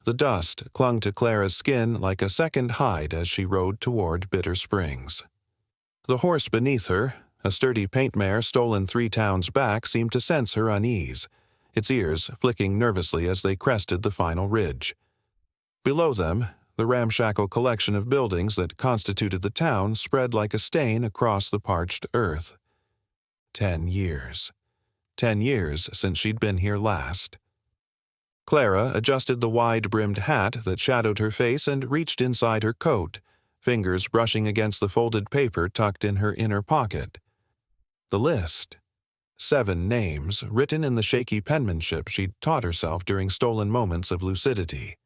The dust clung to Clara's skin like a second hide as she rode toward Bitter Springs. The horse beneath her, a sturdy paint mare stolen 3 towns back, seemed to sense her unease, its ears flicking nervously as they crested the final ridge. Below them, the ramshackle collection of buildings that constituted the town spread like a stain across the parched earth. 10 years. 10 years since she'd been here last. Clara adjusted the wide-brimmed hat that shadowed her face and reached inside her coat, fingers brushing against the folded paper tucked in her inner pocket. The list. 7 names written in the shaky penmanship she'd taught herself during stolen moments of lucidity.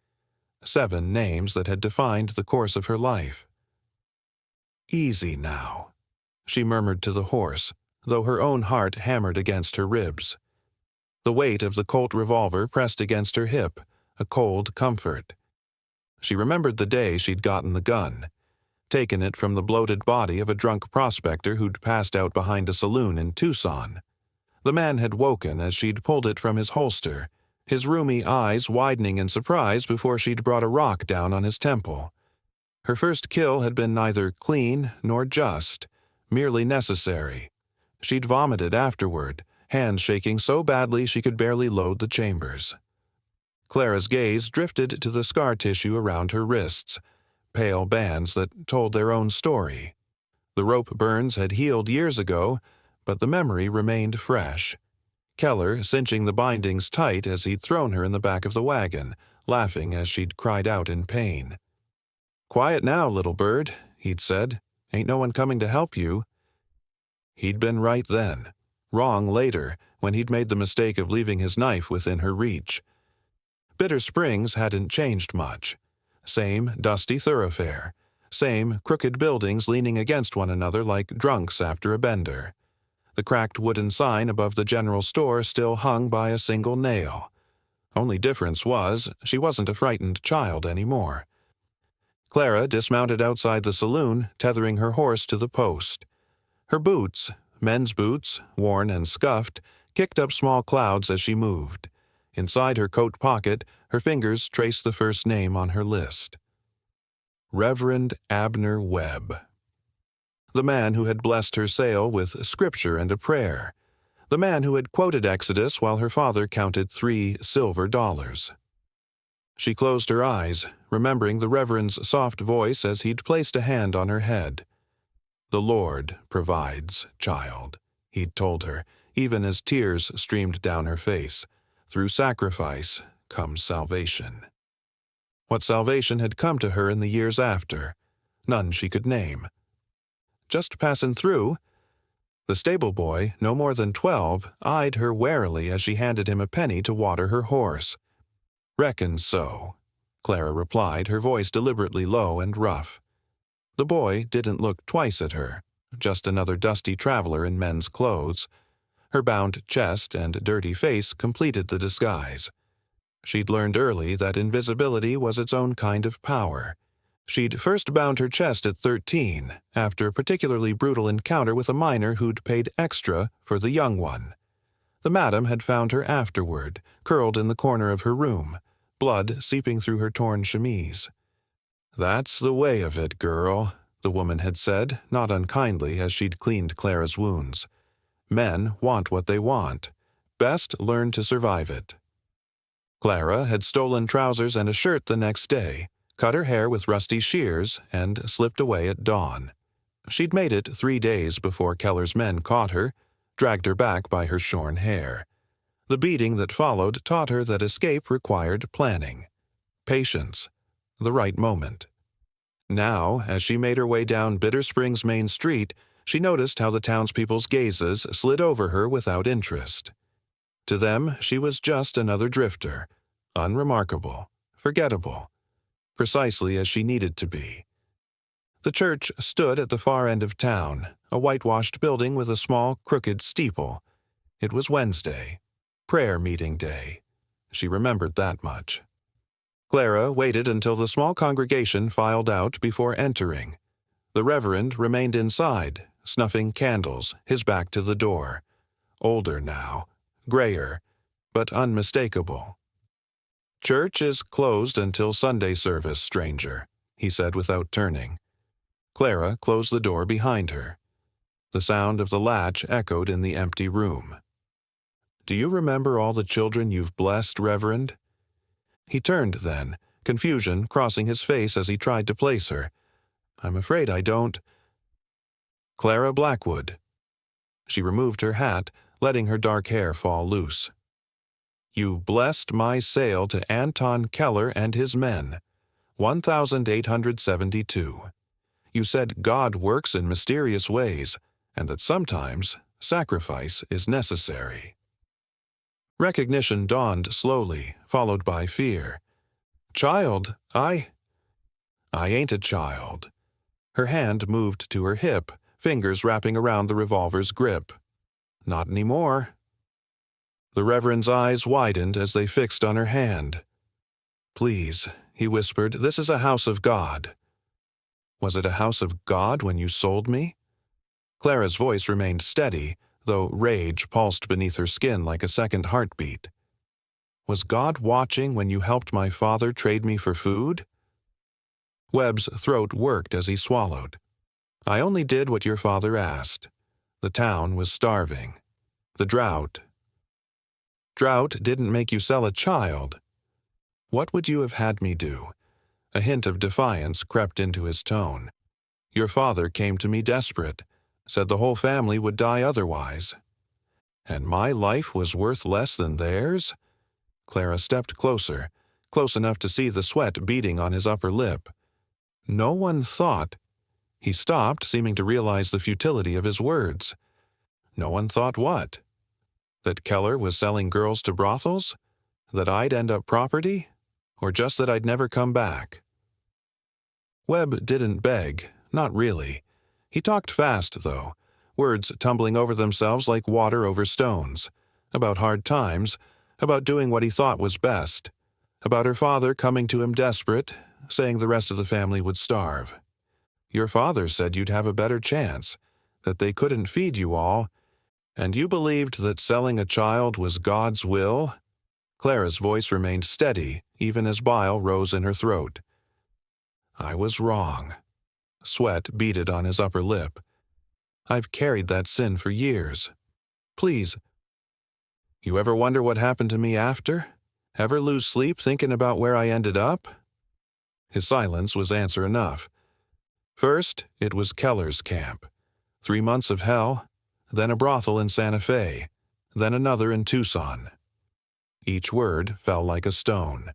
7 names that had defined the course of her life. "Easy now," she murmured to the horse, though her own heart hammered against her ribs. The weight of the Colt revolver pressed against her hip, a cold comfort. She remembered the day she'd gotten the gun, taken it from the bloated body of a drunk prospector who'd passed out behind a saloon in Tucson. The man had woken as she'd pulled it from his holster, his roomy eyes widening in surprise before she'd brought a rock down on his temple. Her first kill had been neither clean nor just, merely necessary. She'd vomited afterward, hands shaking so badly she could barely load the chambers. Clara's gaze drifted to the scar tissue around her wrists, pale bands that told their own story. The rope burns had healed years ago, but the memory remained fresh. Keller cinching the bindings tight as he'd thrown her in the back of the wagon, laughing as she'd cried out in pain. "Quiet now, little bird," he'd said. "Ain't no one coming to help you." He'd been right then, wrong later, when he'd made the mistake of leaving his knife within her reach. Bitter Springs hadn't changed much. Same dusty thoroughfare, same crooked buildings leaning against one another like drunks after a bender. The cracked wooden sign above the general store still hung by a single nail. Only difference was, she wasn't a frightened child anymore. Clara dismounted outside the saloon, tethering her horse to the post. Her boots, men's boots, worn and scuffed, kicked up small clouds as she moved. Inside her coat pocket, her fingers traced the first name on her list. Reverend Abner Webb. The man who had blessed her sail with scripture and a prayer. The man who had quoted Exodus while her father counted 3 silver dollars. She closed her eyes, remembering the Reverend's soft voice as he'd placed a hand on her head. "The Lord provides, child," he'd told her, even as tears streamed down her face. "Through sacrifice comes salvation." What salvation had come to her in the years after? None she could name. Just passing through? The stable boy, no more than 12, eyed her warily as she handed him a penny to water her horse. "Reckon so," Clara replied, her voice deliberately low and rough. The boy didn't look twice at her, just another dusty traveler in men's clothes. Her bound chest and dirty face completed the disguise. She'd learned early that invisibility was its own kind of power. She'd first bound her chest at 13, after a particularly brutal encounter with a miner who'd paid extra for the young one. The madam had found her afterward, curled in the corner of her room, blood seeping through her torn chemise. "That's the way of it, girl," the woman had said, not unkindly as she'd cleaned Clara's wounds. "Men want what they want. Best learn to survive it." Clara had stolen trousers and a shirt the next day, cut her hair with rusty shears, and slipped away at dawn. She'd made it 3 days before Keller's men caught her, dragged her back by her shorn hair. The beating that followed taught her that escape required planning, patience, the right moment. Now, as she made her way down Bitter Springs Main Street, she noticed how the townspeople's gazes slid over her without interest. To them, she was just another drifter, unremarkable, forgettable, precisely as she needed to be. The church stood at the far end of town, a whitewashed building with a small, crooked steeple. It was Wednesday, prayer meeting day. She remembered that much. Clara waited until the small congregation filed out before entering. The Reverend remained inside, snuffing candles, his back to the door. Older now, grayer, but unmistakable. Church is closed until Sunday service, stranger, he said without turning. Clara closed the door behind her. The sound of the latch echoed in the empty room. Do you remember all the children you've blessed, Reverend? He turned then, confusion crossing his face as he tried to place her. I'm afraid I don't. Clara Blackwood. She removed her hat, letting her dark hair fall loose. You blessed my sale to Anton Keller and his men. 1872. You said God works in mysterious ways, and that sometimes sacrifice is necessary. Recognition dawned slowly, followed by fear. Child, I ain't a child. Her hand moved to her hip, fingers wrapping around the revolver's grip. Not anymore. The Reverend's eyes widened as they fixed on her hand. Please, he whispered, this is a house of God. Was it a house of God when you sold me? Clara's voice remained steady, though rage pulsed beneath her skin like a second heartbeat. Was God watching when you helped my father trade me for food? Webb's throat worked as he swallowed. I only did what your father asked. The town was starving. The drought. Drought didn't make you sell a child. What would you have had me do? A hint of defiance crept into his tone. Your father came to me desperate, said the whole family would die otherwise. And my life was worth less than theirs? Clara stepped closer, close enough to see the sweat beading on his upper lip. No one thought. He stopped, seeming to realize the futility of his words. No one thought what? That Keller was selling girls to brothels? That I'd end up property? Or just that I'd never come back? Webb didn't beg, not really. He talked fast, though, words tumbling over themselves like water over stones, about hard times, about doing what he thought was best, about her father coming to him desperate, saying the rest of the family would starve. Your father said you'd have a better chance, that they couldn't feed you all, and you believed that selling a child was God's will? Clara's voice remained steady, even as bile rose in her throat. I was wrong. Sweat beaded on his upper lip. I've carried that sin for years. Please. You ever wonder what happened to me after? Ever lose sleep thinking about where I ended up? His silence was answer enough. First, it was Keller's camp. 3 months of hell, then a brothel in Santa Fe, then another in Tucson. Each word fell like a stone.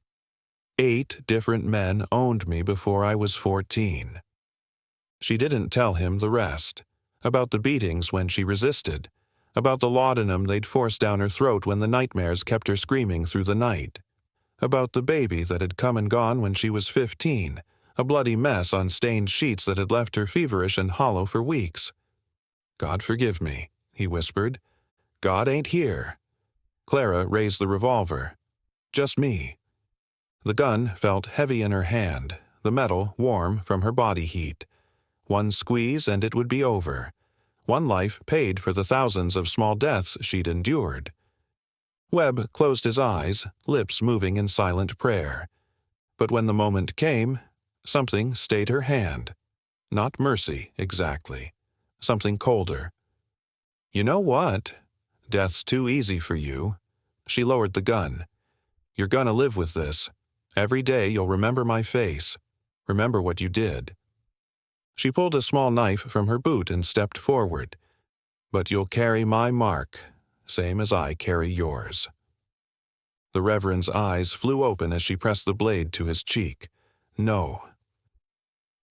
8 different men owned me before I was 14. She didn't tell him the rest, about the beatings when she resisted, about the laudanum they'd forced down her throat when the nightmares kept her screaming through the night, about the baby that had come and gone when she was 15, a bloody mess on stained sheets that had left her feverish and hollow for weeks. God forgive me, he whispered. God ain't here. Clara raised the revolver. Just me. The gun felt heavy in her hand, the metal warm from her body heat. One squeeze and it would be over. One life paid for the thousands of small deaths she'd endured. Webb closed his eyes, lips moving in silent prayer. But when the moment came, something stayed her hand. Not mercy, exactly. Something colder. You know what? Death's too easy for you. She lowered the gun. You're gonna live with this. Every day you'll remember my face. Remember what you did. She pulled a small knife from her boot and stepped forward. But you'll carry my mark, same as I carry yours. The Reverend's eyes flew open as she pressed the blade to his cheek. No.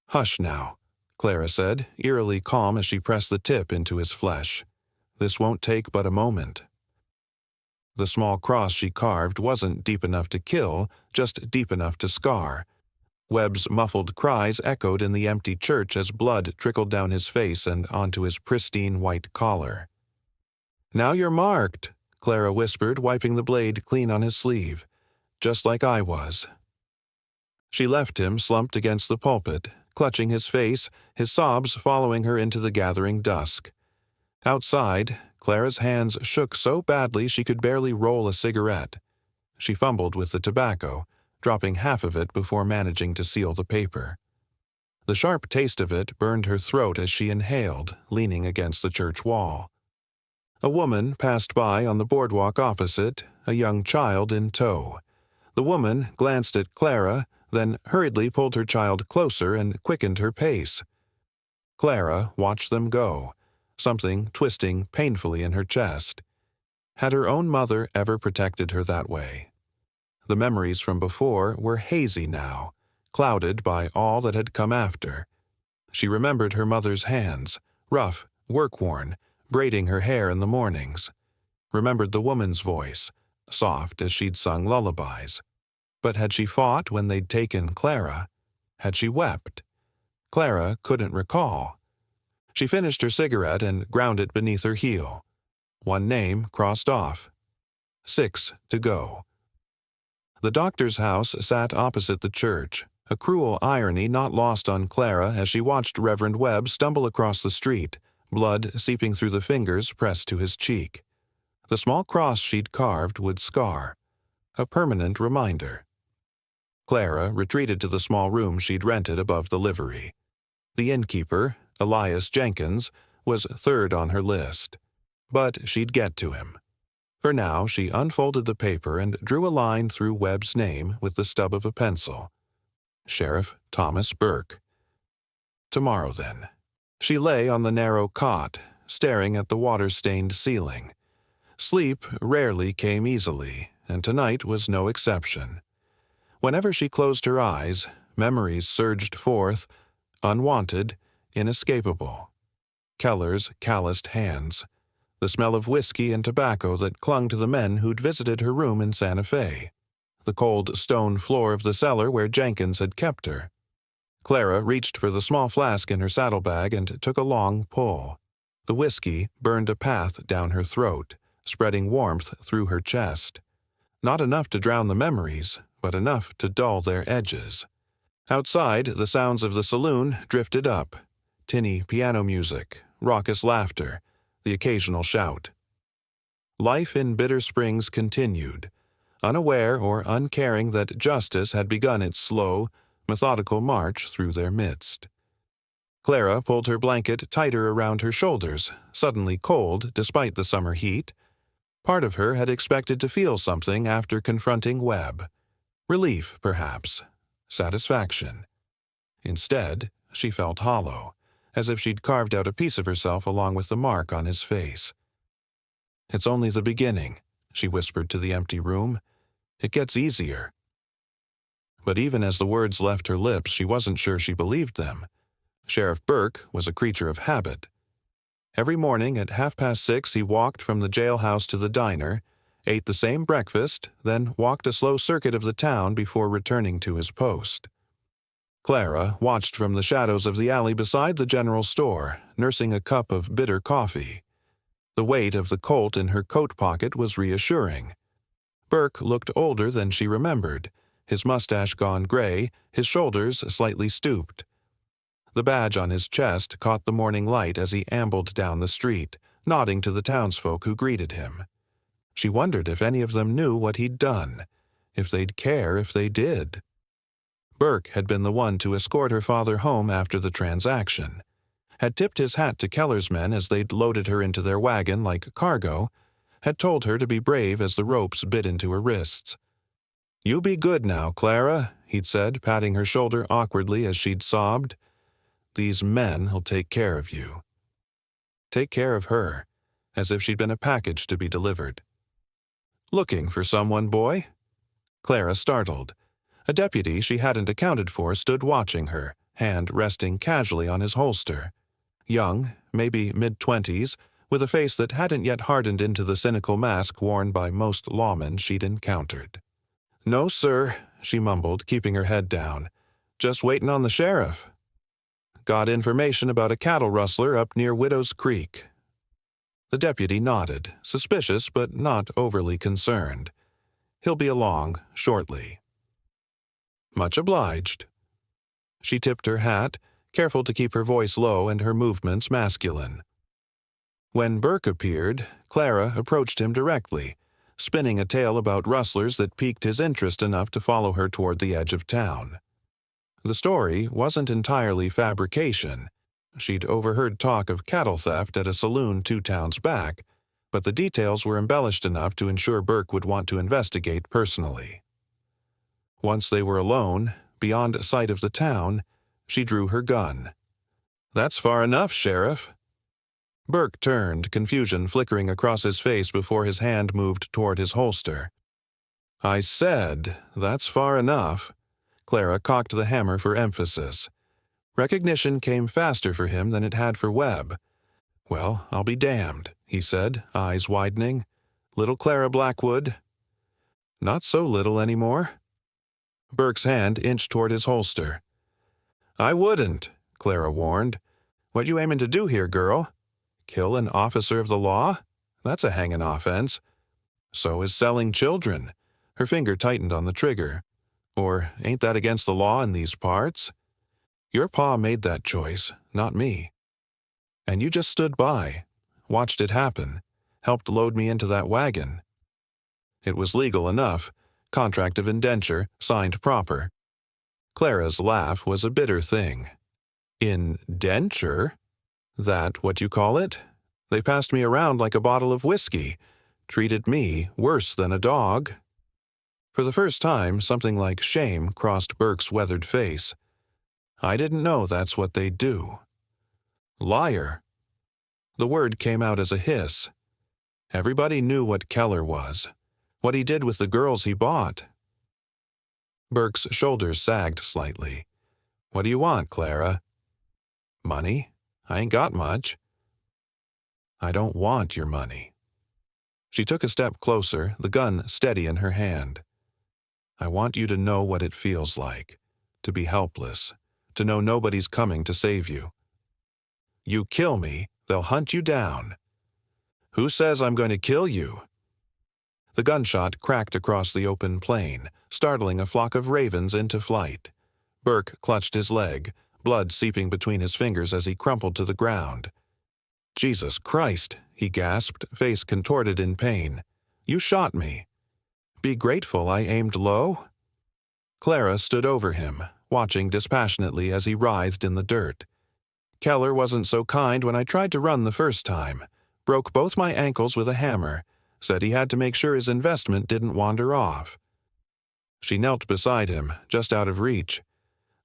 Hush now, Clara said, eerily calm as she pressed the tip into his flesh. This won't take but a moment. The small cross she carved wasn't deep enough to kill, just deep enough to scar. Webb's muffled cries echoed in the empty church as blood trickled down his face and onto his pristine white collar. Now you're marked, Clara whispered, wiping the blade clean on his sleeve. Just like I was. She left him slumped against the pulpit, clutching his face, his sobs following her into the gathering dusk. Outside, Clara's hands shook so badly she could barely roll a cigarette. She fumbled with the tobacco, dropping half of it before managing to seal the paper. The sharp taste of it burned her throat as she inhaled, leaning against the church wall. A woman passed by on the boardwalk opposite, a young child in tow. The woman glanced at Clara, then hurriedly pulled her child closer and quickened her pace. Clara watched them go, something twisting painfully in her chest. Had her own mother ever protected her that way? The memories from before were hazy now, clouded by all that had come after. She remembered her mother's hands, rough, work-worn, braiding her hair in the mornings. Remembered the woman's voice, soft as she'd sung lullabies. But had she fought when they'd taken Clara? Had she wept? Clara couldn't recall. She finished her cigarette and ground it beneath her heel. One name crossed off. 6 to go. The doctor's house sat opposite the church, a cruel irony not lost on Clara as she watched Reverend Webb stumble across the street, blood seeping through the fingers pressed to his cheek. The small cross she'd carved would scar, a permanent reminder. Clara retreated to the small room she'd rented above the livery. The innkeeper, Elias Jenkins, was third on her list. But she'd get to him. For now, she unfolded the paper and drew a line through Webb's name with the stub of a pencil. Sheriff Thomas Burke. Tomorrow, then. She lay on the narrow cot, staring at the water-stained ceiling. Sleep rarely came easily, and tonight was no exception. Whenever she closed her eyes, memories surged forth, unwanted, inescapable. Keller's calloused hands, the smell of whiskey and tobacco that clung to the men who'd visited her room in Santa Fe, the cold stone floor of the cellar where Jenkins had kept her. Clara reached for the small flask in her saddlebag and took a long pull. The whiskey burned a path down her throat, spreading warmth through her chest. Not enough to drown the memories, but enough to dull their edges. Outside, the sounds of the saloon drifted up. Tinny piano music, raucous laughter, the occasional shout. Life in Bitter Springs continued, unaware or uncaring that justice had begun its slow, methodical march through their midst. Clara pulled her blanket tighter around her shoulders, suddenly cold despite the summer heat. Part of her had expected to feel something after confronting Webb. Relief, perhaps. Satisfaction. Instead, she felt hollow, as if she'd carved out a piece of herself along with the mark on his face. "It's only the beginning," she whispered to the empty room. "It gets easier." But even as the words left her lips, she wasn't sure she believed them. Sheriff Burke was a creature of habit. Every morning at 6:30 he walked from the jailhouse to the diner, ate the same breakfast, then walked a slow circuit of the town before returning to his post. Clara watched from the shadows of the alley beside the general store, nursing a cup of bitter coffee. The weight of the Colt in her coat pocket was reassuring. Burke looked older than she remembered, his mustache gone gray, his shoulders slightly stooped. The badge on his chest caught the morning light as he ambled down the street, nodding to the townsfolk who greeted him. She wondered if any of them knew what he'd done, if they'd care if they did. Burke had been the one to escort her father home after the transaction, had tipped his hat to Keller's men as they'd loaded her into their wagon like cargo, had told her to be brave as the ropes bit into her wrists. "You be good now, Clara," he'd said, patting her shoulder awkwardly as she'd sobbed. "These men'll take care of you." Take care of her, as if she'd been a package to be delivered. "Looking for someone, boy?" Clara startled. A deputy she hadn't accounted for stood watching her, hand resting casually on his holster. Young, maybe mid-20s, with a face that hadn't yet hardened into the cynical mask worn by most lawmen she'd encountered. "No, sir," she mumbled, keeping her head down. "Just waiting on the sheriff. Got information about a cattle rustler up near Widow's Creek." The deputy nodded, suspicious but not overly concerned. "He'll be along shortly." "Much obliged." She tipped her hat, careful to keep her voice low and her movements masculine. When Burke appeared, Clara approached him directly, spinning a tale about rustlers that piqued his interest enough to follow her toward the edge of town. The story wasn't entirely fabrication. She'd overheard talk of cattle theft at a saloon 2 towns back, but the details were embellished enough to ensure Burke would want to investigate personally. Once they were alone, beyond sight of the town, she drew her gun. "That's far enough, Sheriff." Burke turned, confusion flickering across his face before his hand moved toward his holster. "I said, that's far enough." Clara cocked the hammer for emphasis. Recognition came faster for him than it had for Webb. "Well, I'll be damned," he said, eyes widening. "Little Clara Blackwood?" "Not so little anymore." Burke's hand inched toward his holster. "I wouldn't," Clara warned. "What you aimin' to do here, girl? Kill an officer of the law? That's a hangin' offense. So is selling children." Her finger tightened on the trigger. "Or ain't that against the law in these parts? Your pa made that choice, not me. And you just stood by, watched it happen, helped load me into that wagon. It was legal enough, contract of indenture, signed proper." Clara's laugh was a bitter thing. "Indenture? That what you call it? They passed me around like a bottle of whiskey, treated me worse than a dog." For the first time, something like shame crossed Burke's weathered face. "I didn't know that's what they'd do." "Liar." The word came out as a hiss. Everybody knew what Keller was, what he did with the girls he bought. Burke's shoulders sagged slightly. "What do you want, Clara?" "Money. I ain't got much." "I don't want your money." She took a step closer, the gun steady in her hand. "I want you to know what it feels like, to be helpless, to know nobody's coming to save you. You kill me, they'll hunt you down." "Who says I'm going to kill you?" The gunshot cracked across the open plain, startling a flock of ravens into flight. Burke clutched his leg, blood seeping between his fingers as he crumpled to the ground. "Jesus Christ," he gasped, face contorted in pain. "You shot me. Be grateful I aimed low?" Clara stood over him, watching dispassionately as he writhed in the dirt. "Keller wasn't so kind when I tried to run the first time. Broke both my ankles with a hammer. Said he had to make sure his investment didn't wander off." She knelt beside him, just out of reach.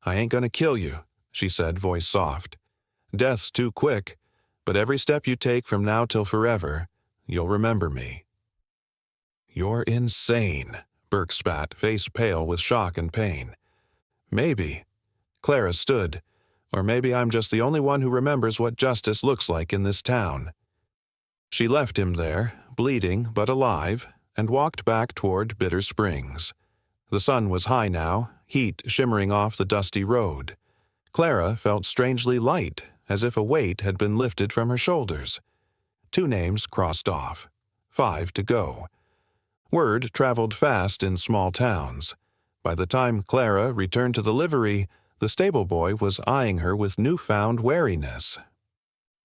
"I ain't gonna kill you," she said, voice soft. "Death's too quick, but every step you take from now till forever, you'll remember me." "You're insane," Burke spat, face pale with shock and pain. "Maybe." Clara stood. "Or maybe I'm just the only one who remembers what justice looks like in this town." She left him there, bleeding but alive, and walked back toward Bitter Springs. The sun was high now, heat shimmering off the dusty road. Clara felt strangely light, as if a weight had been lifted from her shoulders. 2 names crossed off. 5 to go. Word traveled fast in small towns. By the time Clara returned to the livery, the stable boy was eyeing her with newfound wariness.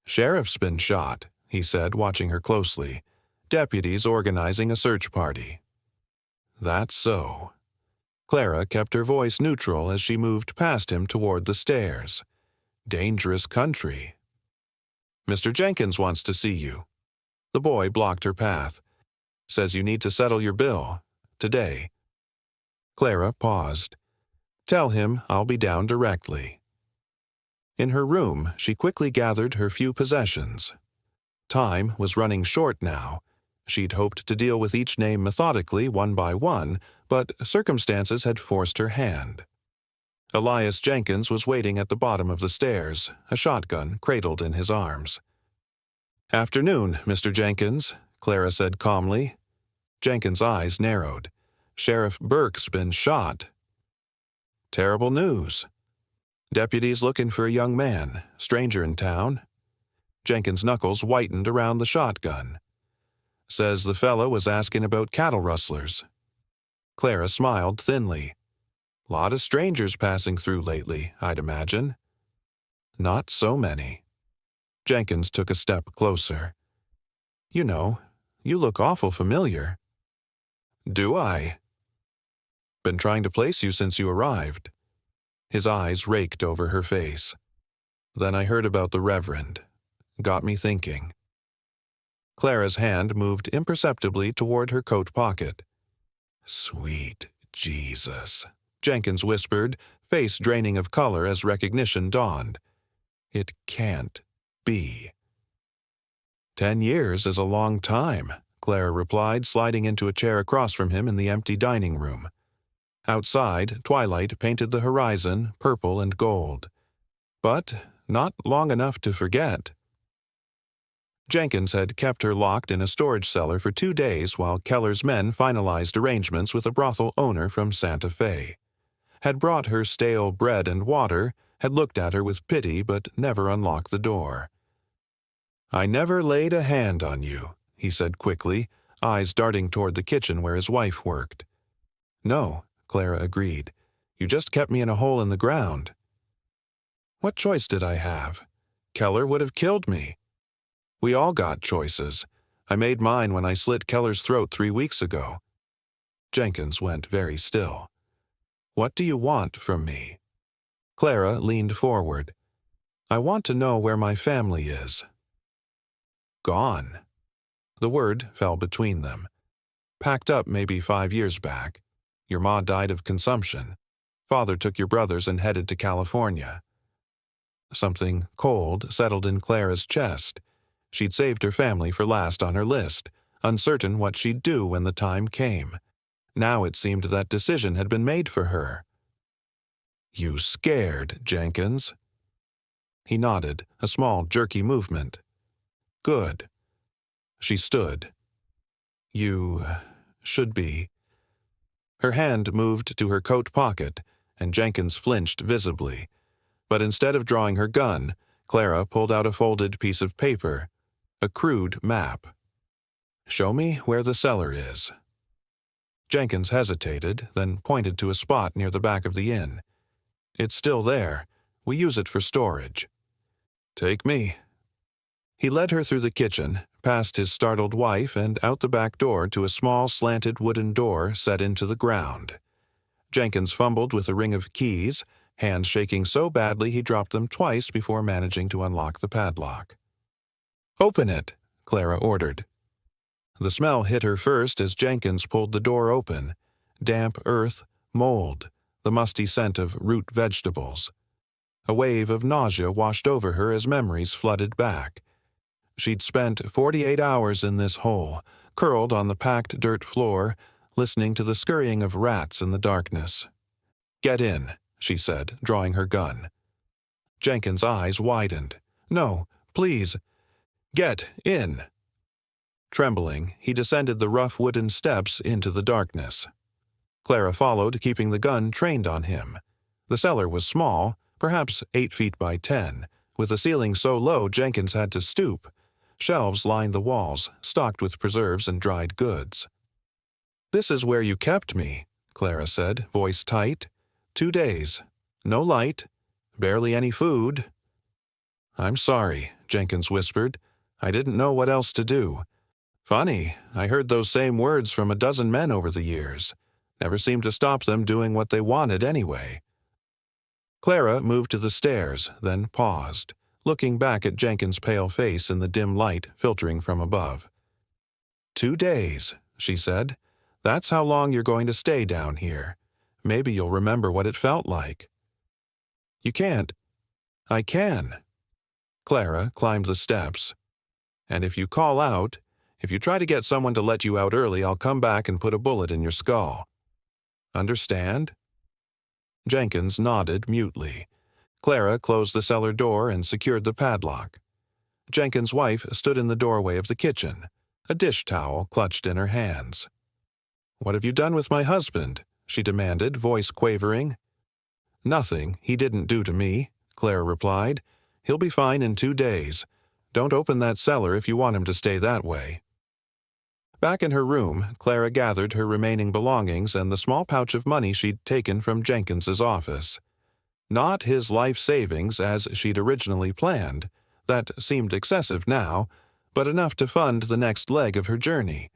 "Sheriff's been shot," he said, watching her closely. "Deputies organizing a search party." "That's so." Clara kept her voice neutral as she moved past him toward the stairs. "Dangerous country." "Mr. Jenkins wants to see you." The boy blocked her path. "Says you need to settle your bill. Today." Clara paused. "Tell him I'll be down directly." In her room, she quickly gathered her few possessions. Time was running short now. She'd hoped to deal with each name methodically, one by one, but circumstances had forced her hand. Elias Jenkins was waiting at the bottom of the stairs, a shotgun cradled in his arms. "Afternoon, Mr. Jenkins," Clara said calmly. Jenkins' eyes narrowed. "Sheriff Burke's been shot." "Terrible news." "Deputies looking for a young man, stranger in town." Jenkins' knuckles whitened around the shotgun. "Says the fellow was asking about cattle rustlers." Clara smiled thinly. "Lot of strangers passing through lately, I'd imagine." "Not so many." Jenkins took a step closer. "You know, you look awful familiar." Do I? Been trying to place you since you arrived. His eyes raked over her face. Then I heard about the Reverend. Got me thinking. Clara's hand moved imperceptibly toward her coat pocket. Sweet Jesus, Jenkins whispered, face draining of color as recognition dawned. It can't be. 10 years is a long time, Clara replied, sliding into a chair across from him in the empty dining room. Outside, twilight painted the horizon purple and gold. But not long enough to forget. Jenkins had kept her locked in a storage cellar for 2 days while Keller's men finalized arrangements with a brothel owner from Santa Fe. Had brought her stale bread and water, had looked at her with pity but never unlocked the door. I never laid a hand on you, he said quickly, eyes darting toward the kitchen where his wife worked. No, Clara agreed. You just kept me in a hole in the ground. What choice did I have? Keller would have killed me. We all got choices. I made mine when I slit Keller's throat 3 weeks ago. Jenkins went very still. What do you want from me? Clara leaned forward. I want to know where my family is. Gone. The word fell between them. Packed up maybe 5 years back. Your ma died of consumption. Father took your brothers and headed to California. Something cold settled in Clara's chest. She'd saved her family for last on her list, uncertain what she'd do when the time came. Now it seemed that decision had been made for her. You scared, Jenkins. He nodded, a small, jerky movement. Good. She stood. You should be. Her hand moved to her coat pocket, and Jenkins flinched visibly. But instead of drawing her gun, Clara pulled out a folded piece of paper, a crude map. Show me where the cellar is. Jenkins hesitated, then pointed to a spot near the back of the inn. It's still there. We use it for storage. Take me. He led her through the kitchen, past his startled wife, and out the back door to a small slanted wooden door set into the ground. Jenkins fumbled with a ring of keys, hands shaking so badly he dropped them twice before managing to unlock the padlock. Open it, Clara ordered. The smell hit her first as Jenkins pulled the door open. Damp earth, mold, the musty scent of root vegetables. A wave of nausea washed over her as memories flooded back. She'd spent 48 hours in this hole, curled on the packed dirt floor, listening to the scurrying of rats in the darkness. Get in, she said, drawing her gun. Jenkins' eyes widened. No, please. Get in. Trembling, he descended the rough wooden steps into the darkness. Clara followed, keeping the gun trained on him. The cellar was small, perhaps 8 feet by 10, with the ceiling so low Jenkins had to stoop. Shelves lined the walls, stocked with preserves and dried goods. This is where you kept me, Clara said, voice tight. 2 days. No light. Barely any food. I'm sorry, Jenkins whispered. I didn't know what else to do. Funny, I heard those same words from a dozen men over the years. Never seemed to stop them doing what they wanted anyway. Clara moved to the stairs, then paused, looking back at Jenkins' pale face in the dim light filtering from above. 2 days, she said. That's how long you're going to stay down here. Maybe you'll remember what it felt like. You can't. I can. Clara climbed the steps. And if you call out, if you try to get someone to let you out early, I'll come back and put a bullet in your skull. Understand? Jenkins nodded mutely. Clara closed the cellar door and secured the padlock. Jenkins' wife stood in the doorway of the kitchen, a dish towel clutched in her hands. What have you done with my husband? She demanded, voice quavering. Nothing he didn't do to me, Clara replied. He'll be fine in 2 days. Don't open that cellar if you want him to stay that way. Back in her room, Clara gathered her remaining belongings and the small pouch of money she'd taken from Jenkins's office. Not his life savings as she'd originally planned. That seemed excessive now, but enough to fund the next leg of her journey.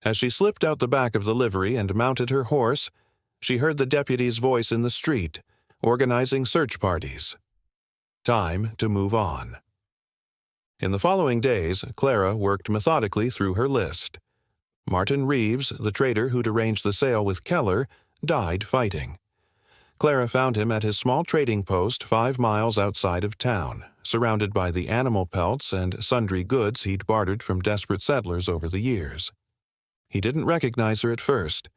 As she slipped out the back of the livery and mounted her horse, she heard the deputy's voice in the street, organizing search parties. Time to move on. In the following days, Clara worked methodically through her list. Martin Reeves, the trader who'd arranged the sale with Keller, died fighting. Clara found him at his small trading post 5 miles outside of town, surrounded by the animal pelts and sundry goods he'd bartered from desperate settlers over the years. He didn't recognize her at first,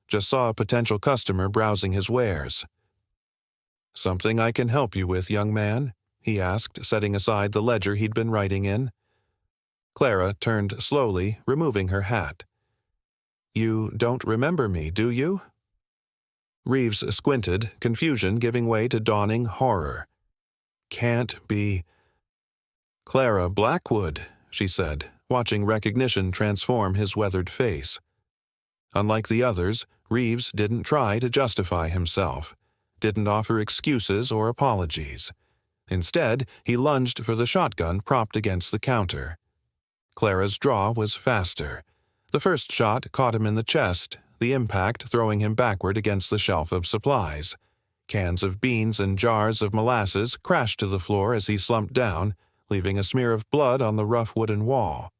just saw a potential customer browsing his wares. "Something I can help you with, young man?" he asked, setting aside the ledger he'd been writing in. Clara turned slowly, removing her hat. "You don't remember me, do you?" Reeves squinted, confusion giving way to dawning horror. "Can't be—" "Clara Blackwood," she said, watching recognition transform his weathered face. Unlike the others, Reeves didn't try to justify himself, didn't offer excuses or apologies. Instead, he lunged for the shotgun propped against the counter. Clara's draw was faster. The first shot caught him in the chest, the impact throwing him backward against the shelf of supplies. Cans of beans and jars of molasses crashed to the floor as he slumped down, leaving a smear of blood on the rough wooden wall.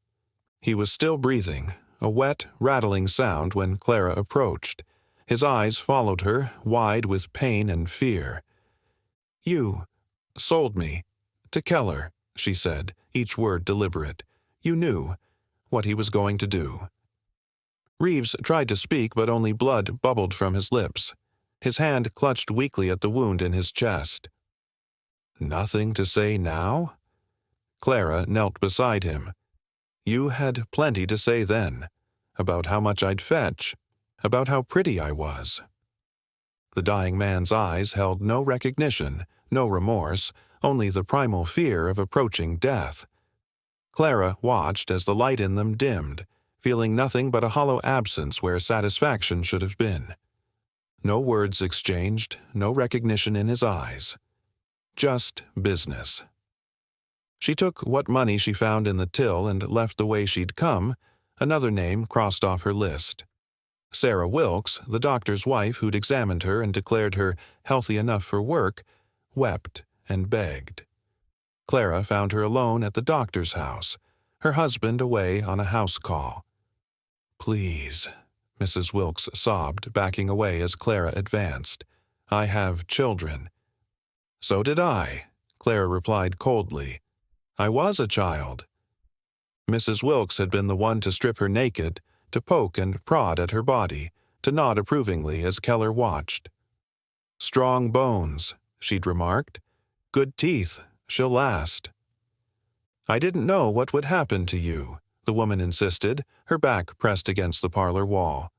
He was still breathing, a wet, rattling sound when Clara approached. His eyes followed her, wide with pain and fear. "You sold me to Keller," she said, each word deliberate. "You knew what he was going to do." Reeves tried to speak, but only blood bubbled from his lips. His hand clutched weakly at the wound in his chest. "Nothing to say now?" Clara knelt beside him. "You had plenty to say then, about how much I'd fetch, about how pretty I was." The dying man's eyes held no recognition, no remorse, only the primal fear of approaching death. Clara watched as the light in them dimmed, feeling nothing but a hollow absence where satisfaction should have been. No words exchanged, no recognition in his eyes. Just business. She took what money she found in the till and left the way she'd come. Another name crossed off her list. Sarah Wilkes, the doctor's wife who'd examined her and declared her healthy enough for work, wept and begged. Clara found her alone at the doctor's house, her husband away on a house call. "Please," Mrs. Wilkes sobbed, backing away as Clara advanced. "I have children." "So did I," Clara replied coldly. "I was a child." Mrs. Wilkes had been the one to strip her naked, to poke and prod at her body, to nod approvingly as Keller watched. "Strong bones," she'd remarked. "Good teeth. She'll last." "I didn't know what would happen to you," the woman insisted, her back pressed against the parlor wall.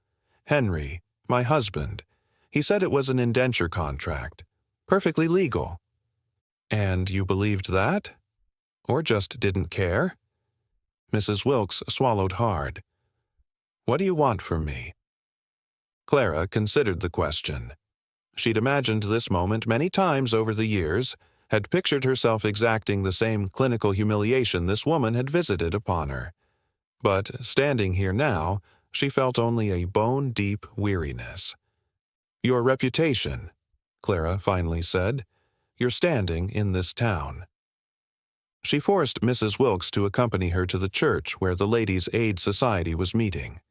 "Henry, my husband, he said it was an indenture contract. Perfectly legal." "And you believed that? Or just didn't care?" Mrs. Wilkes swallowed hard. "What do you want from me?" Clara considered the question. She'd imagined this moment many times over the years, had pictured herself exacting the same clinical humiliation this woman had visited upon her. But standing here now, she felt only a bone-deep weariness. "Your reputation," Clara finally said. "Your standing in this town." She forced Mrs. Wilkes to accompany her to the church where the Ladies' Aid Society was meeting.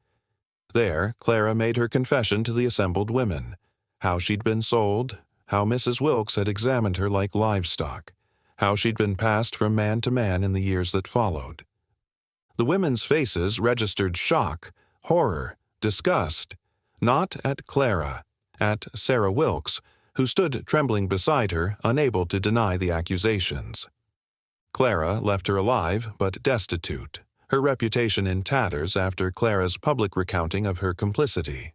There, Clara made her confession to the assembled women, how she'd been sold, how Mrs. Wilkes had examined her like livestock, how she'd been passed from man to man in the years that followed. The women's faces registered shock, horror, disgust, not at Clara, at Sarah Wilkes, who stood trembling beside her, unable to deny the accusations. Clara left her alive but destitute, her reputation in tatters after Clara's public recounting of her complicity.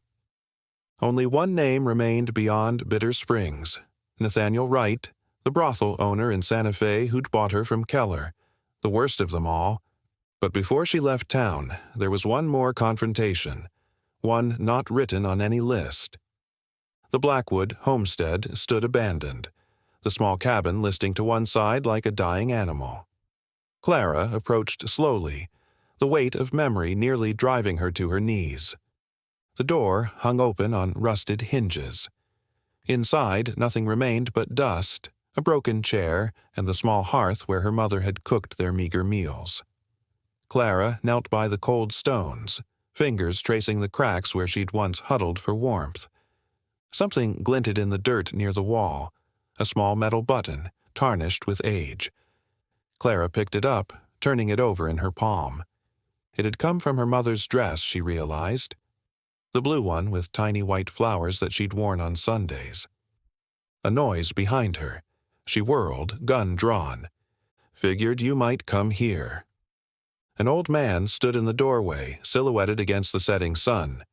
Only one name remained beyond Bitter Springs, Nathaniel Wright, the brothel owner in Santa Fe who'd bought her from Keller, the worst of them all. But before she left town, there was one more confrontation, one not written on any list. The Blackwood homestead stood abandoned, the small cabin listing to one side like a dying animal. Clara approached slowly, the weight of memory nearly driving her to her knees. The door hung open on rusted hinges. Inside, nothing remained but dust, a broken chair, and the small hearth where her mother had cooked their meager meals. Clara knelt by the cold stones, fingers tracing the cracks where she'd once huddled for warmth. Something glinted in the dirt near the wall, a small metal button, tarnished with age. Clara picked it up, turning it over in her palm. It had come from her mother's dress, she realized. The blue one with tiny white flowers that she'd worn on Sundays. A noise behind her. She whirled, gun drawn. Figured you might come here. An old man stood in the doorway, silhouetted against the setting sun.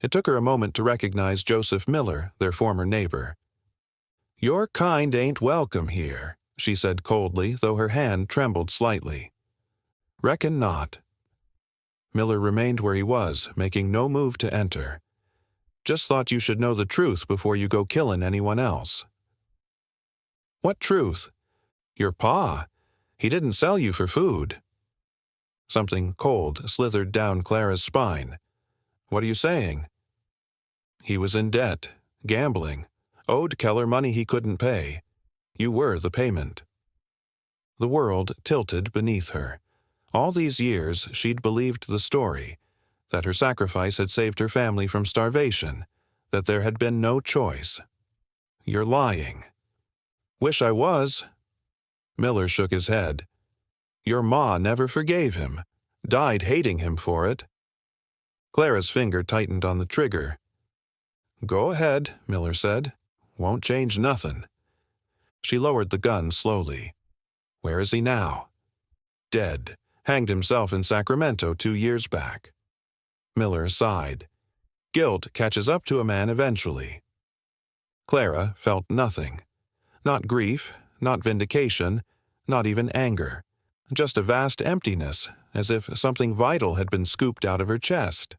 It took her a moment to recognize Joseph Miller, their former neighbor. "Your kind ain't welcome here," she said coldly, though her hand trembled slightly. "Reckon not." Miller remained where he was, making no move to enter. "Just thought you should know the truth before you go killin' anyone else." "What truth?" "Your pa. He didn't sell you for food." Something cold slithered down Clara's spine. "What are you saying?" "He was in debt, gambling, owed Keller money he couldn't pay. You were the payment." The world tilted beneath her. All these years she'd believed the story, that her sacrifice had saved her family from starvation, that there had been no choice. "You're lying." "Wish I was." Miller shook his head. "Your ma never forgave him, died hating him for it." Clara's finger tightened on the trigger. "Go ahead," Miller said. "Won't change nothin'." She lowered the gun slowly. "Where is he now?" "Dead. Hanged himself in Sacramento 2 years back." Miller sighed. Guilt catches up to a man eventually. Clara felt nothing. Not grief, not vindication, not even anger. Just a vast emptiness, as if something vital had been scooped out of her chest.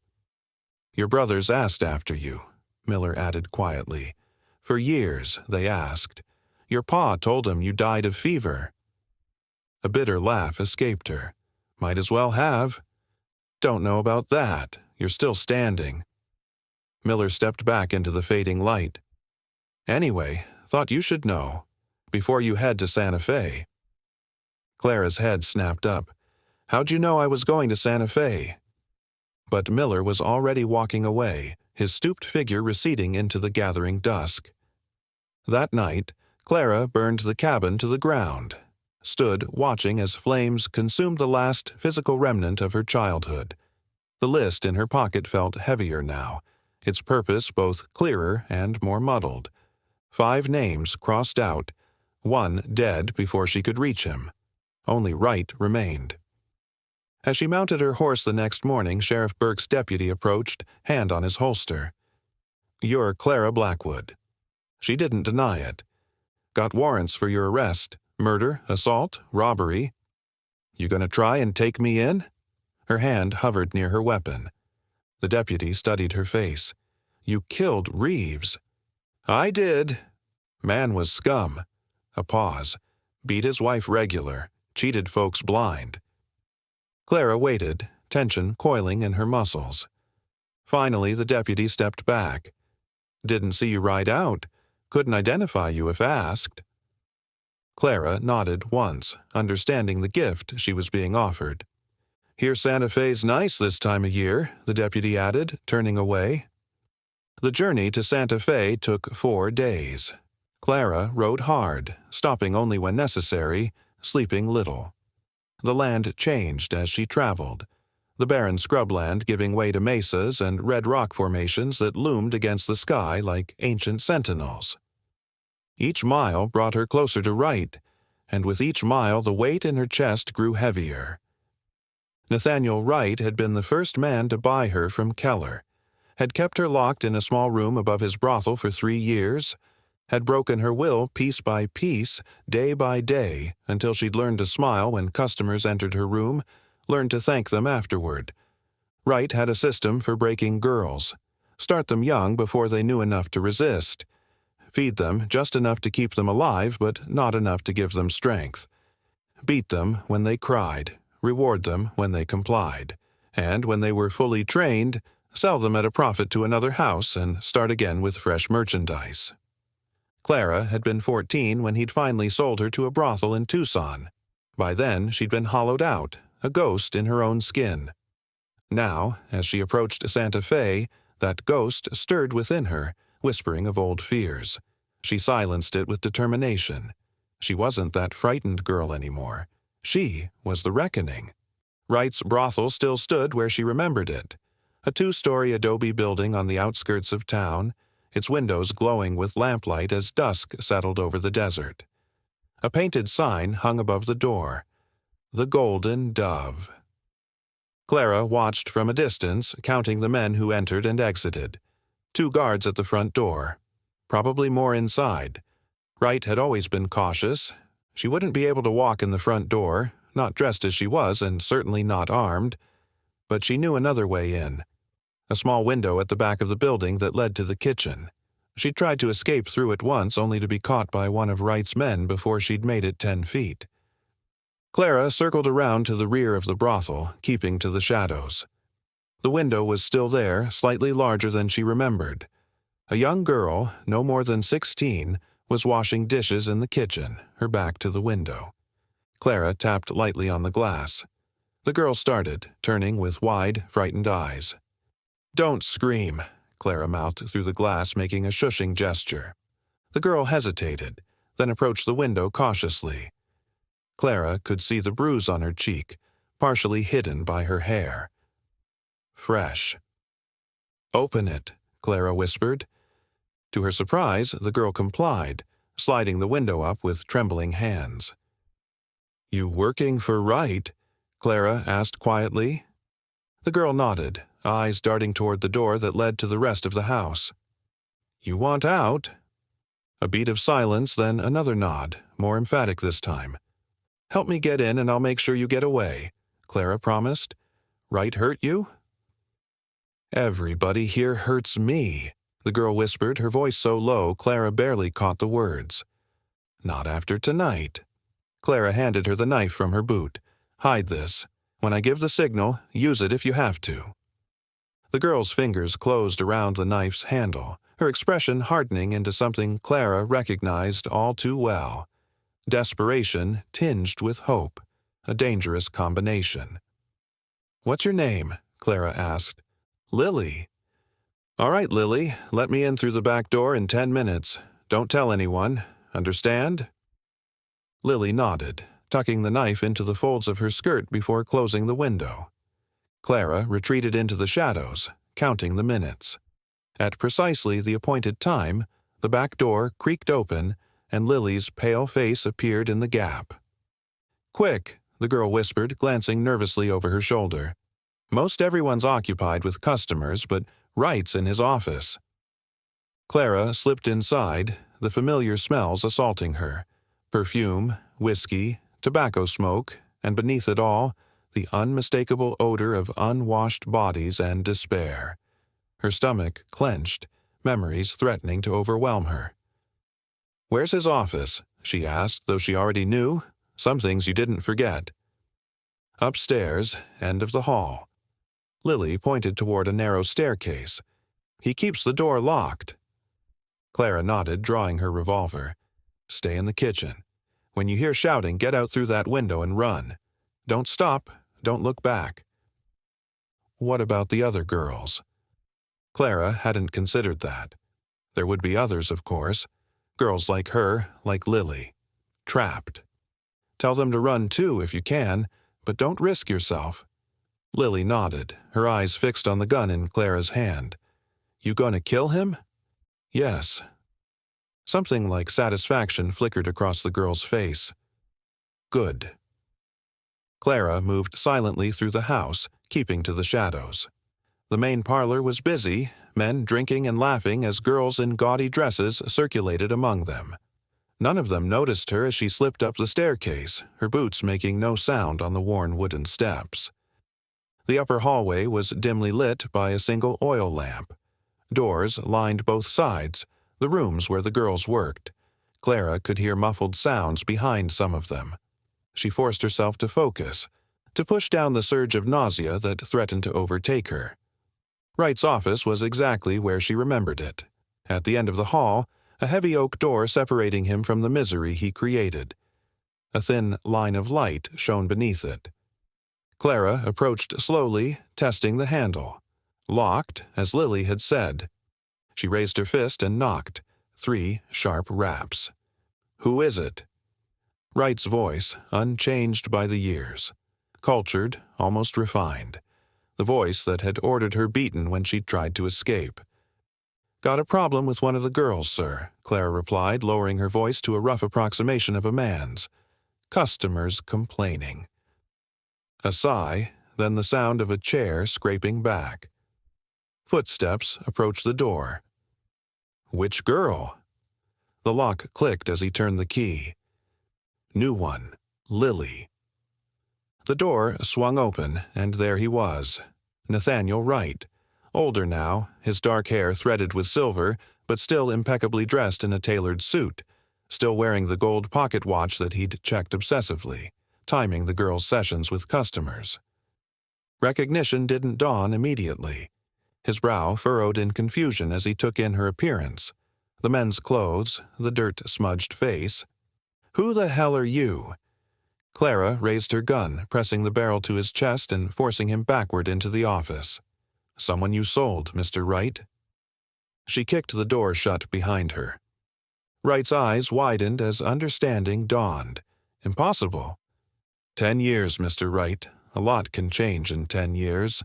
"Your brothers asked after you," Miller added quietly. "For years, they asked. Your pa told them you died of fever." A bitter laugh escaped her. "Might as well have." "Don't know about that. You're still standing." Miller stepped back into the fading light. "Anyway, thought you should know. Before you head to Santa Fe." Clara's head snapped up. "How'd you know I was going to Santa Fe?" But Miller was already walking away, his stooped figure receding into the gathering dusk. That night, Clara burned the cabin to the ground, stood watching as flames consumed the last physical remnant of her childhood. The list in her pocket felt heavier now, its purpose both clearer and more muddled. 5 names crossed out, 1 dead before she could reach him. Only Wright remained. As she mounted her horse the next morning, Sheriff Burke's deputy approached, hand on his holster. "You're Clara Blackwood." She didn't deny it. "Got warrants for your arrest. Murder, assault, robbery. You gonna try and take me in?" Her hand hovered near her weapon. The deputy studied her face. "You killed Reeves." "I did." "Man was scum." A pause. "Beat his wife regular. Cheated folks blind." Clara waited, tension coiling in her muscles. Finally, the deputy stepped back. "Didn't see you ride out. Couldn't identify you if asked." Clara nodded once, understanding the gift she was being offered. "Hear Santa Fe's nice this time of year," the deputy added, turning away. The journey to Santa Fe took 4 days. Clara rode hard, stopping only when necessary, sleeping little. The land changed as she traveled, the barren scrubland giving way to mesas and red rock formations that loomed against the sky like ancient sentinels. Each mile brought her closer to Wright, and with each mile the weight in her chest grew heavier. Nathaniel Wright had been the first man to buy her from Keller, had kept her locked in a small room above his brothel for 3 years, had broken her will piece by piece, day by day, until she'd learned to smile when customers entered her room, learned to thank them afterward. Wright had a system for breaking girls. Start them young before they knew enough to resist. Feed them just enough to keep them alive, but not enough to give them strength. Beat them when they cried, reward them when they complied. and when they were fully trained, sell them at a profit to another house and start again with fresh merchandise. Clara had been 14 when he'd finally sold her to a brothel in Tucson. By then, she'd been hollowed out, a ghost in her own skin. Now, as she approached Santa Fe, that ghost stirred within her, whispering of old fears. She silenced it with determination. She wasn't that frightened girl anymore. She was the reckoning. Wright's brothel still stood where she remembered it, a 2-story adobe building on the outskirts of town, its windows glowing with lamplight as dusk settled over the desert. A painted sign hung above the door, "The Golden Dove." Clara watched from a distance, counting the men who entered and exited. 2 guards at the front door. Probably more inside. Wright had always been cautious. She wouldn't be able to walk in the front door, not dressed as she was and certainly not armed. But she knew another way in. A small window at the back of the building that led to the kitchen. She'd tried to escape through it once, only to be caught by one of Wright's men before she'd made it 10 feet. Clara circled around to the rear of the brothel, keeping to the shadows. The window was still there, slightly larger than she remembered. A young girl, no more than 16, was washing dishes in the kitchen, her back to the window. Clara tapped lightly on the glass. The girl started, turning with wide, frightened eyes. "Don't scream," Clara mouthed through the glass, making a shushing gesture. The girl hesitated, then approached the window cautiously. Clara could see the bruise on her cheek, partially hidden by her hair. Fresh. "Open it," Clara whispered. To her surprise, the girl complied, sliding the window up with trembling hands. "You working for Wright?" Clara asked quietly. The girl nodded, eyes darting toward the door that led to the rest of the house. "You want out?" A beat of silence, then another nod, more emphatic this time. "Help me get in and I'll make sure you get away," Clara promised. "Wright hurt you?" "Everybody here hurts me," the girl whispered, her voice so low Clara barely caught the words. "Not after tonight." Clara handed her the knife from her boot. "Hide this. When I give the signal, use it if you have to." The girl's fingers closed around the knife's handle, her expression hardening into something Clara recognized all too well. Desperation tinged with hope, a dangerous combination. "What's your name?" Clara asked. "Lily." "All right, Lily, let me in through the back door in 10 minutes. Don't tell anyone. Understand?" Lily nodded, tucking the knife into the folds of her skirt before closing the window. Clara retreated into the shadows, counting the minutes. At precisely the appointed time, the back door creaked open, and Lily's pale face appeared in the gap. "Quick," the girl whispered, glancing nervously over her shoulder. "Most everyone's occupied with customers, but Wright's in his office." Clara slipped inside, the familiar smells assaulting her. Perfume, whiskey, tobacco smoke, and beneath it all, the unmistakable odor of unwashed bodies and despair. Her stomach clenched, memories threatening to overwhelm her. "Where's his office?" she asked, though she already knew. Some things you didn't forget. "Upstairs, end of the hall." Lily pointed toward a narrow staircase. "He keeps the door locked." Clara nodded, drawing her revolver. "Stay in the kitchen. When you hear shouting, get out through that window and run. Don't stop, don't look back." What about the other girls? Clara hadn't considered that. There would be others, of course. Girls like her, like Lily. Trapped. Tell them to run too if you can, but don't risk yourself. Lily nodded, her eyes fixed on the gun in Clara's hand. "You gonna kill him?" "Yes." Something like satisfaction flickered across the girl's face. "Good." Clara moved silently through the house, keeping to the shadows. The main parlor was busy, men drinking and laughing as girls in gaudy dresses circulated among them. None of them noticed her as she slipped up the staircase, her boots making no sound on the worn wooden steps. The upper hallway was dimly lit by a single oil lamp. Doors lined both sides, the rooms where the girls worked. Clara could hear muffled sounds behind some of them. She forced herself to focus. to push down the surge of nausea that threatened to overtake her. Wright's office was exactly where she remembered it. At the end of the hall, a heavy oak door separating him from the misery he created. A thin line of light shone beneath it. Clara approached slowly, testing the handle. Locked, as Lily had said. She raised her fist and knocked. 3 sharp raps. "Who is it?" Wright's voice, unchanged by the years. Cultured, almost refined. The voice that had ordered her beaten when she'd tried to escape. "Got a problem with one of the girls, sir," Clara replied, lowering her voice to a rough approximation of a man's. "Customers complaining." A sigh, then the sound of a chair scraping back. Footsteps approached the door. "Which girl?" The lock clicked as he turned the key. "New one, Lily." The door swung open, and there he was, Nathaniel Wright. Older now, his dark hair threaded with silver, but still impeccably dressed in a tailored suit, still wearing the gold pocket watch that he'd checked obsessively, timing the girl's sessions with customers. Recognition didn't dawn immediately. His brow furrowed in confusion as he took in her appearance. The men's clothes, the dirt-smudged face. "Who the hell are you?" Clara raised her gun, pressing the barrel to his chest and forcing him backward into the office. "Someone you sold, Mr. Wright." She kicked the door shut behind her. Wright's eyes widened as understanding dawned. Impossible. 10 years, Mr. Wright. A lot can change in 10 years.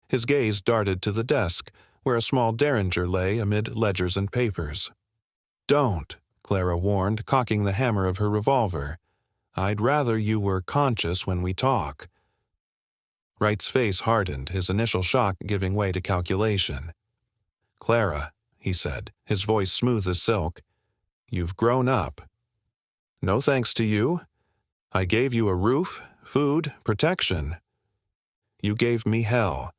His gaze darted to the desk, where a small derringer lay amid ledgers and papers. "Don't," Clara warned, cocking the hammer of her revolver. "I'd rather you were conscious when we talk." Wright's face hardened, his initial shock giving way to calculation. "Clara," he said, his voice smooth as silk, "you've grown up." "No thanks to you. I gave you a roof, food, protection." "You gave me hell."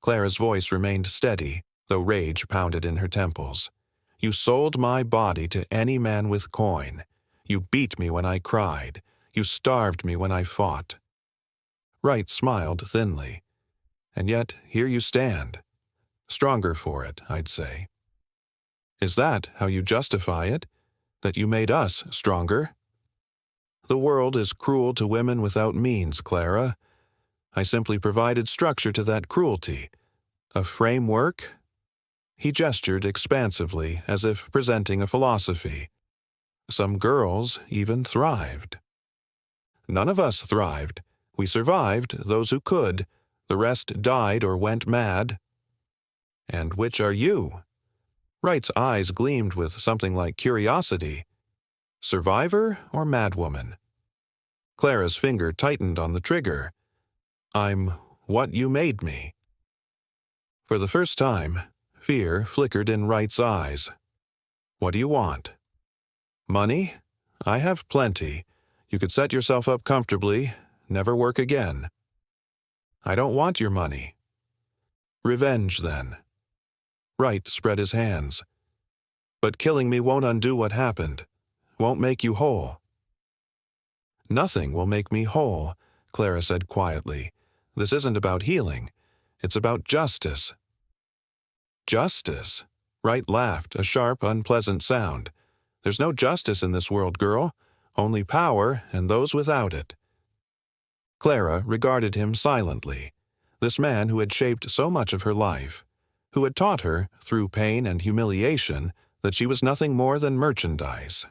Clara's voice remained steady, though rage pounded in her temples. "You sold my body to any man with coin. You beat me when I cried. You starved me when I fought." Wright smiled thinly. "And yet, here you stand. Stronger for it, I'd say." "Is that how you justify it? That you made us stronger?" "The world is cruel to women without means, Clara. I simply provided structure to that cruelty. A framework?" He gestured expansively, as if presenting a philosophy. "Some girls even thrived." "None of us thrived. We survived, those who could. The rest died or went mad." "And which are you?" Wright's eyes gleamed with something like curiosity. "Survivor or madwoman?" Clara's finger tightened on the trigger. "I'm what you made me." For the first time, fear flickered in Wright's eyes. "What do you want?" "Money? I have plenty. You could set yourself up comfortably, never work again." "I don't want your money." "Revenge, then." Wright spread his hands. "But killing me won't undo what happened. Won't make you whole." "Nothing will make me whole," Clara said quietly. "This isn't about healing. It's about justice." "Justice?" Wright laughed, a sharp, unpleasant sound. "There's no justice in this world, girl. Only power and those without it." Clara regarded him silently. This man who had shaped so much of her life, who had taught her, through pain and humiliation, that she was nothing more than merchandise.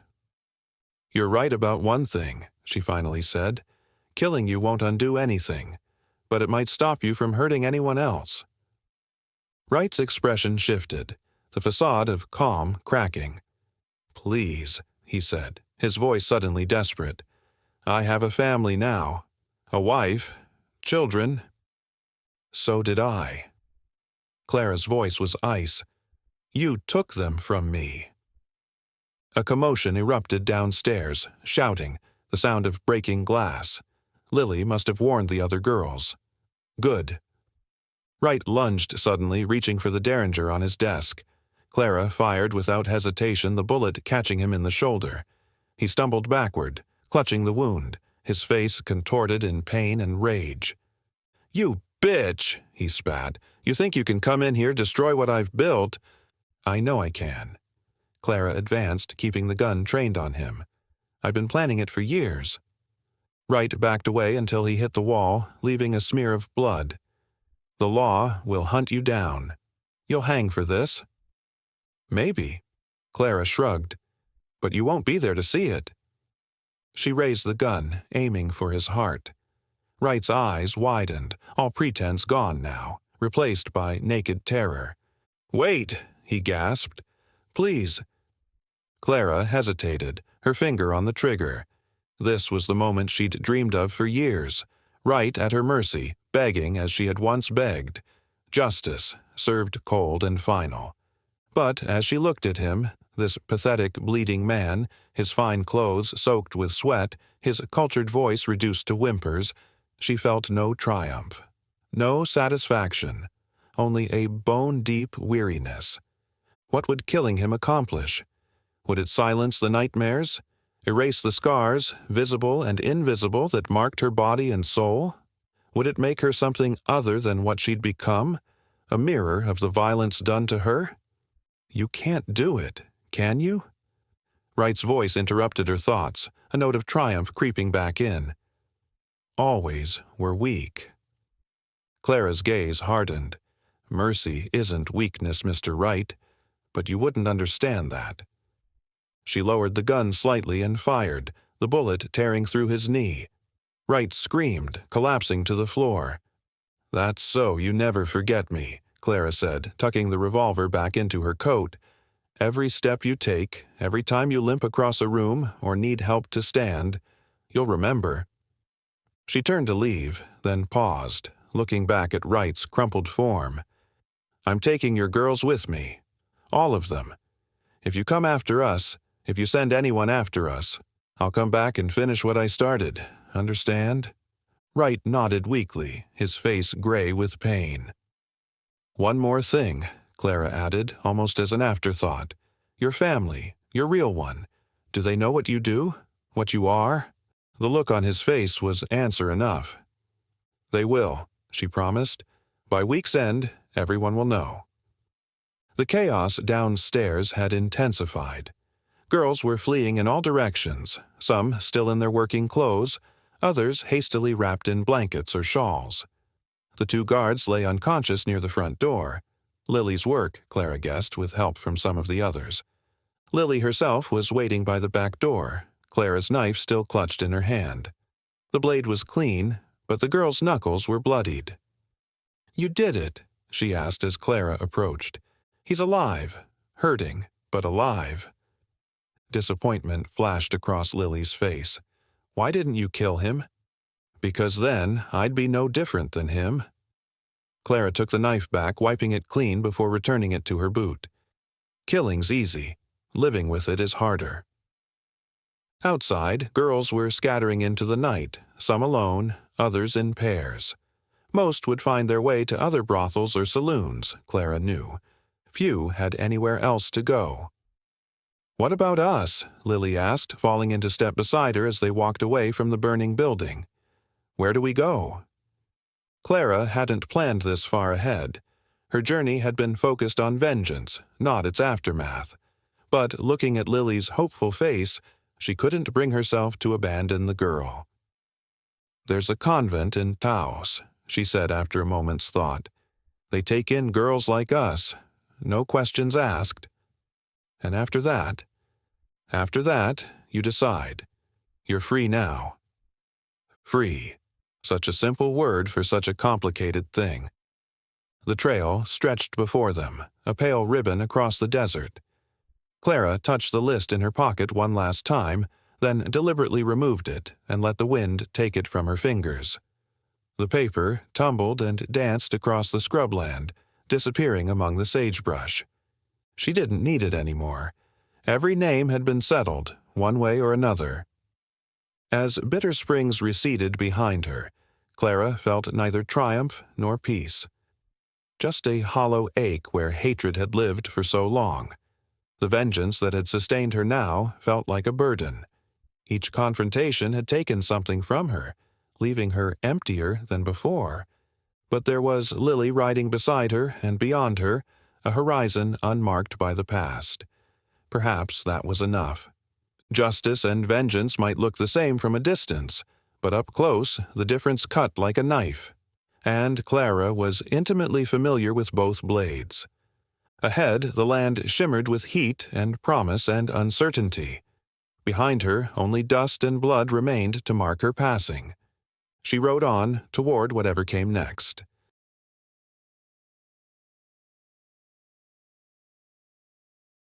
"You're right about one thing," she finally said. "Killing you won't undo anything, but it might stop you from hurting anyone else." Wright's expression shifted, the facade of calm cracking. "Please," he said, his voice suddenly desperate. "I have a family now. A wife, children." "So did I." Clara's voice was ice. "You took them from me." A commotion erupted downstairs, shouting, the sound of breaking glass. Lily must have warned the other girls. "Good." Wright lunged suddenly, reaching for the derringer on his desk. Clara fired without hesitation, the bullet catching him in the shoulder. He stumbled backward, clutching the wound, his face contorted in pain and rage. "You bitch!" he spat. "You think you can come in here, destroy what I've built?" "I know I can." Clara advanced, keeping the gun trained on him. "I've been planning it for years." Wright backed away until he hit the wall, leaving a smear of blood. "The law will hunt you down. You'll hang for this." "Maybe." Clara shrugged. "But you won't be there to see it." She raised the gun, aiming for his heart. Wright's eyes widened, all pretense gone now, replaced by naked terror. "Wait!" he gasped. "Please." Clara hesitated, her finger on the trigger. This was the moment she'd dreamed of for years. Wright at her mercy, begging as she had once begged. Justice, served cold and final. But as she looked at him, this pathetic, bleeding man, his fine clothes soaked with sweat, his cultured voice reduced to whimpers, she felt no triumph, no satisfaction, only a bone-deep weariness. What would killing him accomplish? Would it silence the nightmares? Erase the scars, visible and invisible, that marked her body and soul? Would it make her something other than what she'd become? A mirror of the violence done to her? "You can't do it, can you?" Wright's voice interrupted her thoughts, a note of triumph creeping back in. "Always were weak." Clara's gaze hardened. "Mercy isn't weakness, Mr. Wright, but you wouldn't understand that." She lowered the gun slightly and fired, the bullet tearing through his knee. Wright screamed, collapsing to the floor. "That's so you never forget me," Clara said, tucking the revolver back into her coat. "Every step you take, every time you limp across a room or need help to stand, you'll remember." She turned to leave, then paused, looking back at Wright's crumpled form. "I'm taking your girls with me. All of them. If you come after us, if you send anyone after us, I'll come back and finish what I started. Understand?" Wright nodded weakly, his face gray with pain. "One more thing," Clara added, almost as an afterthought. "Your family, your real one. Do they know what you do? What you are?" The look on his face was answer enough. "They will," she promised. "By week's end, everyone will know." The chaos downstairs had intensified. Girls were fleeing in all directions, some still in their working clothes, others hastily wrapped in blankets or shawls. The 2 guards lay unconscious near the front door. Lily's work, Clara guessed, with help from some of the others. Lily herself was waiting by the back door, Clara's knife still clutched in her hand. The blade was clean, but the girl's knuckles were bloodied. "You did it?" she asked as Clara approached. "He's alive, hurting, but alive." Disappointment flashed across Lily's face. "Why didn't you kill him?" "Because then I'd be no different than him." Clara took the knife back, wiping it clean before returning it to her boot. Killing's easy. Living with it is harder. Outside, girls were scattering into the night, some alone, others in pairs. Most would find their way to other brothels or saloons, Clara knew. Few had anywhere else to go. "What about us?" Lily asked, falling into step beside her as they walked away from the burning building. "Where do we go?" Clara hadn't planned this far ahead. Her journey had been focused on vengeance, not its aftermath. But looking at Lily's hopeful face, she couldn't bring herself to abandon the girl. "There's a convent in Taos," she said after a moment's thought. "They take in girls like us, no questions asked. And after that, you decide. You're free now." Free. Such a simple word for such a complicated thing. The trail stretched before them, a pale ribbon across the desert. Clara touched the list in her pocket one last time, then deliberately removed it and let the wind take it from her fingers. The paper tumbled and danced across the scrubland, disappearing among the sagebrush. She didn't need it anymore. Every name had been settled, one way or another. As Bitter Springs receded behind her, Clara felt neither triumph nor peace. Just a hollow ache where hatred had lived for so long. The vengeance that had sustained her now felt like a burden. Each confrontation had taken something from her, leaving her emptier than before. But there was Lily riding beside her and beyond her, a horizon unmarked by the past. Perhaps that was enough. Justice and vengeance might look the same from a distance, but up close the difference cut like a knife. And Clara was intimately familiar with both blades. Ahead, the land shimmered with heat and promise and uncertainty. Behind her, only dust and blood remained to mark her passing. She rode on toward whatever came next.